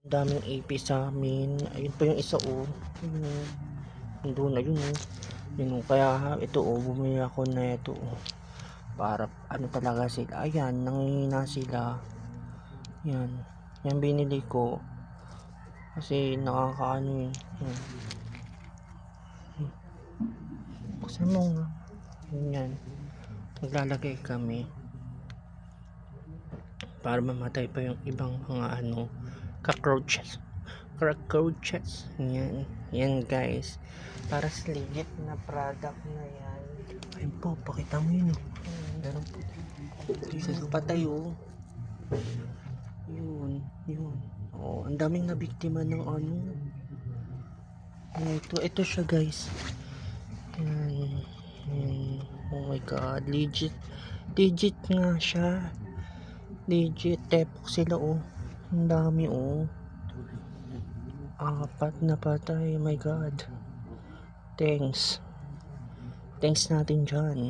Ang daming ipis sa amin. Ayun pa yung isa oh. Ayun oh. Nandun na yun oh. Yun oh. Kaya ito oh, bumili ako na ito oh. Para ano talaga sila. Ayan, nangihina sila. Yan. Yan binili ko. Kasi nakakaano yun. Yan. Buksan mo nga. Yan. Maglalagay kami. Para mamatay pa yung ibang mga ano. Cockroaches. Yan. Yan guys. Para sa legit na product na yan. Ayun po, pakita mo yun oh. Meron po. Patay oh. Yun. Oh, ang daming nabiktima ng ano. Ito siya guys. Yan. Oh my god, legit nga siya. Legit, tepok sila oh. Ang dami oh. 4 na patay, oh my god. Thanks natin dyan.